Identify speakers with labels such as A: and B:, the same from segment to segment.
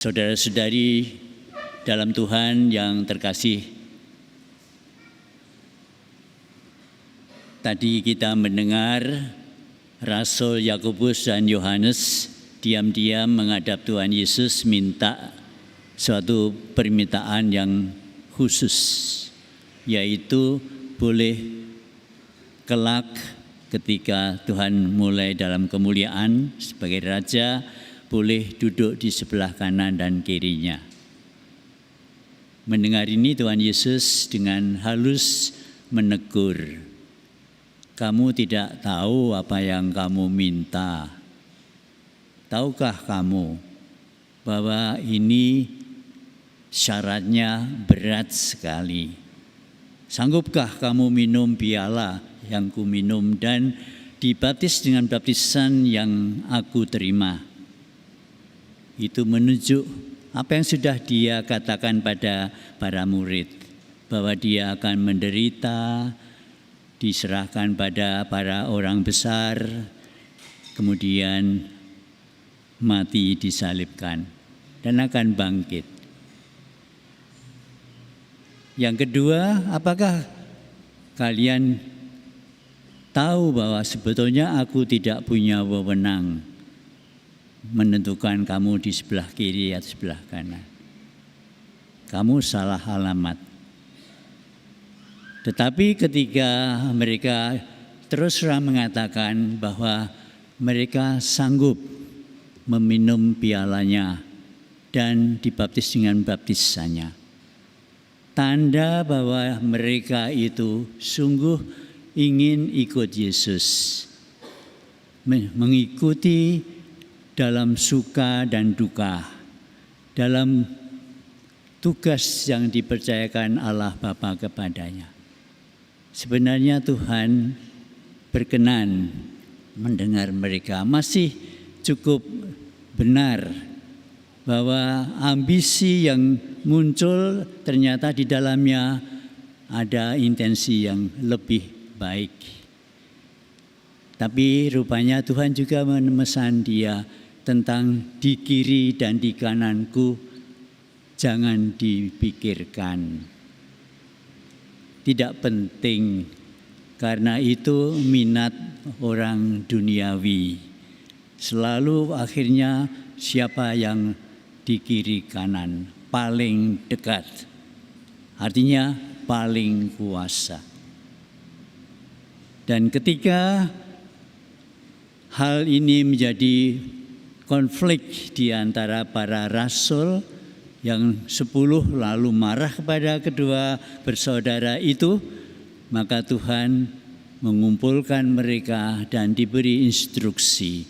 A: Saudara-saudari dalam Tuhan yang terkasih, tadi kita mendengar Rasul Yakobus dan Yohanes diam-diam menghadap Tuhan Yesus minta suatu permintaan yang khusus, yaitu boleh kelak ketika Tuhan mulai dalam kemuliaan sebagai Raja, boleh duduk di sebelah kanan dan kirinya. Mendengar ini Tuhan Yesus dengan halus menegur, "Kamu tidak tahu apa yang kamu minta. Tahukah kamu bahwa ini syaratnya berat sekali? Sanggupkah kamu minum piala yang kuminum dan dibaptis dengan baptisan yang aku terima?" Itu menunjuk apa yang sudah dia katakan pada para murid, bahwa dia akan menderita, diserahkan pada para orang besar, kemudian mati disalibkan, dan akan bangkit. Yang kedua, apakah kalian tahu bahwa sebetulnya aku tidak punya wewenang menentukan kamu di sebelah kiri atau sebelah kanan? Kamu salah alamat. Tetapi ketika mereka terus terang mengatakan bahwa mereka sanggup meminum pialanya dan dibaptis dengan baptisannya, tanda bahwa mereka itu sungguh ingin ikut Yesus, mengikuti dalam suka dan duka, dalam tugas yang dipercayakan Allah Bapa kepadanya. Sebenarnya Tuhan berkenan mendengar mereka. Masih cukup benar bahwa ambisi yang muncul ternyata di dalamnya ada intensi yang lebih baik. Tapi rupanya Tuhan juga memesan dia tentang di kiri dan di kananku jangan dipikirkan. Tidak penting, karena itu minat orang duniawi. Selalu akhirnya siapa yang di kiri kanan, paling dekat, artinya paling kuasa. Dan ketika hal ini menjadi konflik di antara para rasul yang 10 lalu marah kepada kedua bersaudara itu, maka Tuhan mengumpulkan mereka dan diberi instruksi,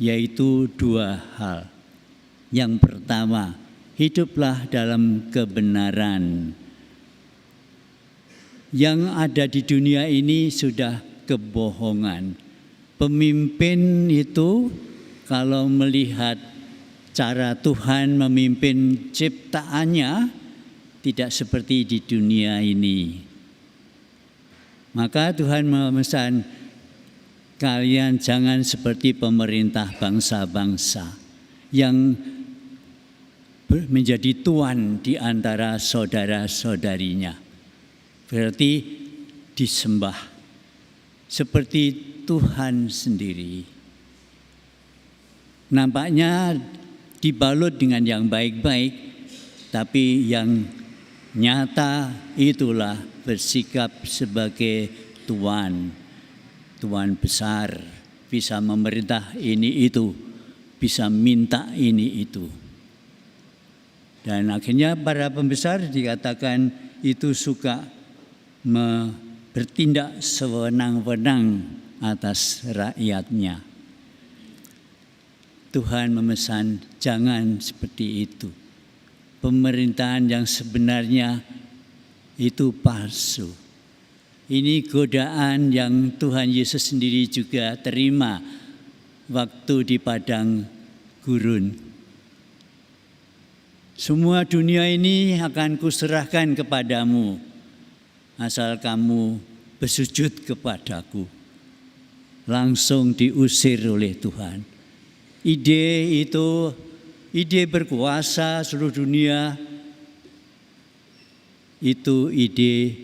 A: yaitu 2 hal. Yang pertama, hiduplah dalam kebenaran. Yang ada di dunia ini sudah kebohongan. Pemimpin itu kalau melihat cara Tuhan memimpin ciptaannya tidak seperti di dunia ini. Maka Tuhan memesan, kalian jangan seperti pemerintah bangsa-bangsa yang menjadi tuan di antara saudara-saudarinya. Berarti disembah seperti Tuhan sendiri. Nampaknya dibalut dengan yang baik-baik, tapi yang nyata itulah bersikap sebagai tuan besar, bisa memerintah ini itu, bisa minta ini itu. Dan akhirnya para pembesar dikatakan itu suka bertindak sewenang-wenang atas rakyatnya. Tuhan memesan jangan seperti itu. Pemerintahan yang sebenarnya itu palsu. Ini godaan yang Tuhan Yesus sendiri juga terima waktu di padang gurun. Semua dunia ini akan kuserahkan kepadamu, asal kamu bersujud kepadaku. Langsung diusir oleh Tuhan. Ide itu ide berkuasa seluruh dunia itu ide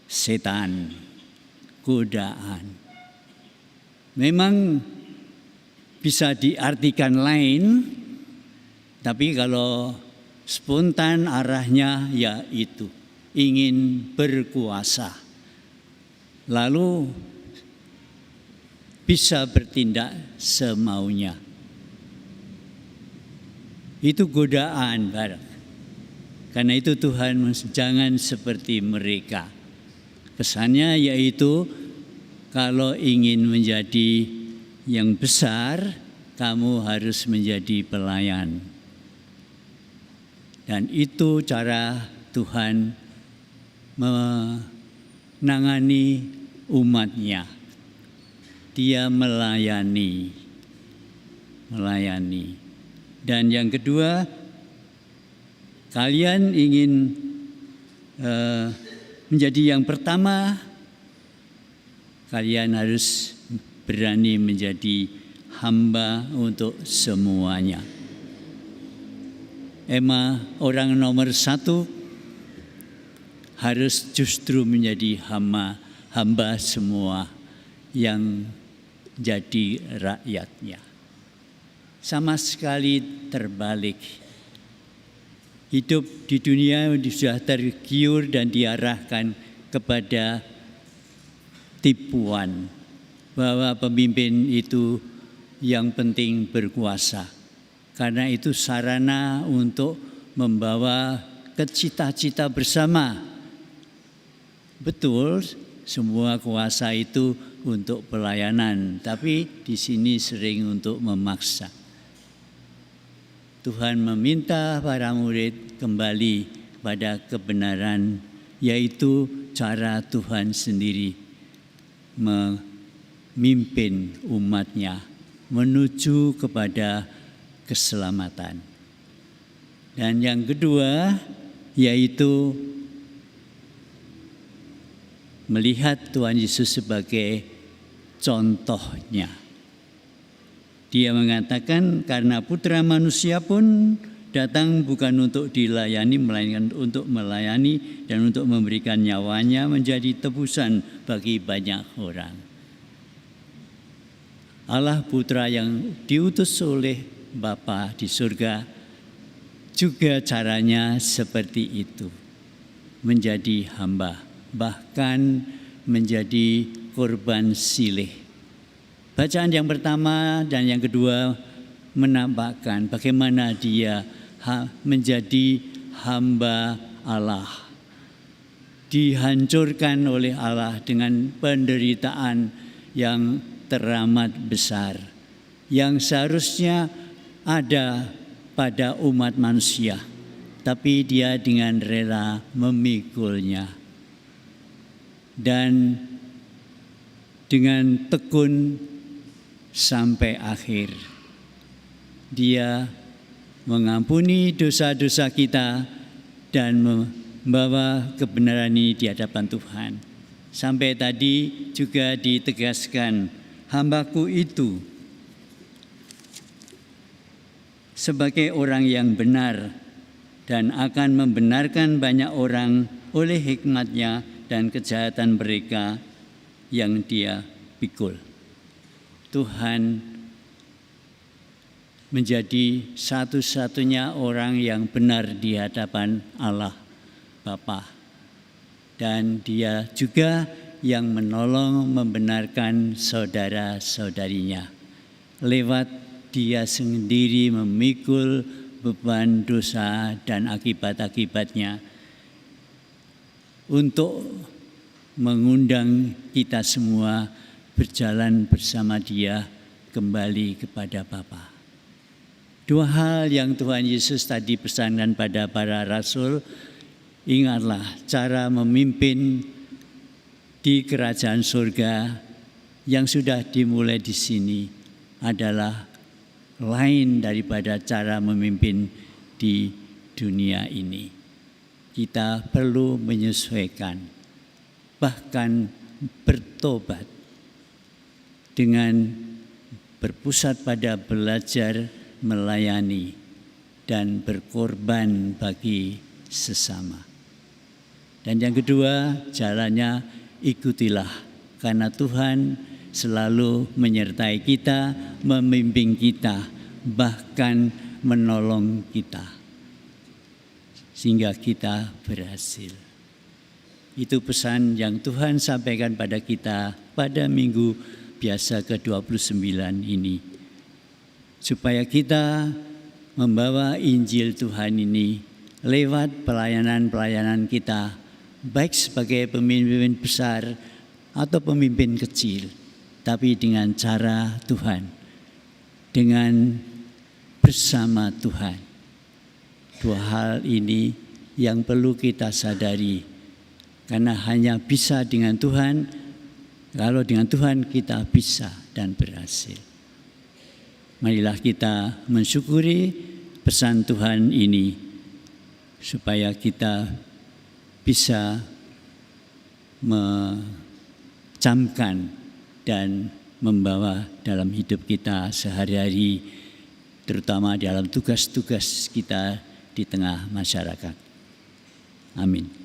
A: setan, godaan. Memang bisa diartikan lain, tapi kalau spontan arahnya ya itu, ingin berkuasa. Lalu bisa bertindak semaunya. Itu godaan, Barak. Karena itu Tuhan jangan seperti mereka. Kesannya yaitu kalau ingin menjadi yang besar, kamu harus menjadi pelayan. Dan itu cara Tuhan menangani umatnya. Dia melayani. Dan yang kedua, kalian ingin menjadi yang pertama, kalian harus berani menjadi hamba untuk semuanya. Orang nomor satu harus justru menjadi hamba semua yang jadi rakyatnya. Sama sekali terbalik. Hidup di dunia sudah tergiur dan diarahkan kepada tipuan bahwa pemimpin itu yang penting berkuasa. Karena itu sarana untuk membawa ke cita-cita bersama. Betul, semua kuasa itu untuk pelayanan, tapi di sini sering untuk memaksa. Tuhan meminta para murid kembali pada kebenaran, yaitu cara Tuhan sendiri memimpin umatnya menuju kepada keselamatan. Dan yang kedua yaitu melihat Tuhan Yesus sebagai contohnya. Dia mengatakan karena Putra Manusia pun datang bukan untuk dilayani, melainkan untuk melayani dan untuk memberikan nyawanya menjadi tebusan bagi banyak orang. Allah Putra yang diutus oleh Bapa di surga juga caranya seperti itu. Menjadi hamba, bahkan menjadi korban silih. Bacaan yang pertama dan yang kedua menampakkan bagaimana dia menjadi hamba Allah. Dihancurkan oleh Allah dengan penderitaan yang teramat besar. Yang seharusnya ada pada umat manusia. Tapi dia dengan rela memikulnya. Dan dengan tekun sampai akhir. Dia mengampuni dosa-dosa kita dan membawa kebenaran ini di hadapan Tuhan. Sampai tadi juga ditegaskan, hambaku itu sebagai orang yang benar dan akan membenarkan banyak orang oleh hikmatnya dan kejahatan mereka yang dia pikul. Tuhan menjadi satu-satunya orang yang benar di hadapan Allah Bapa. Dan dia juga yang menolong membenarkan saudara-saudarinya. Lewat dia sendiri memikul beban dosa dan akibat-akibatnya untuk mengundang kita semua berjalan bersama dia kembali kepada Bapa. Dua hal yang Tuhan Yesus tadi pesankan pada para rasul, ingatlah cara memimpin di kerajaan surga yang sudah dimulai di sini adalah lain daripada cara memimpin di dunia ini. Kita perlu menyesuaikan, bahkan bertobat dengan berpusat pada belajar melayani dan berkorban bagi sesama. Dan yang kedua, jalannya ikutilah, karena Tuhan selalu menyertai kita, membimbing kita, bahkan menolong kita, sehingga kita berhasil. Itu pesan yang Tuhan sampaikan pada kita pada minggu biasa ke-29 ini. Supaya kita membawa Injil Tuhan ini lewat pelayanan-pelayanan kita, baik sebagai pemimpin besar atau pemimpin kecil, tapi dengan cara Tuhan, dengan bersama Tuhan. Dua hal ini yang perlu kita sadari, karena hanya bisa dengan Tuhan. Kalau dengan Tuhan kita bisa dan berhasil. Marilah kita mensyukuri pesan Tuhan ini, supaya kita bisa camkan dan membawa dalam hidup kita sehari-hari, terutama dalam tugas-tugas kita di tengah masyarakat. Amin.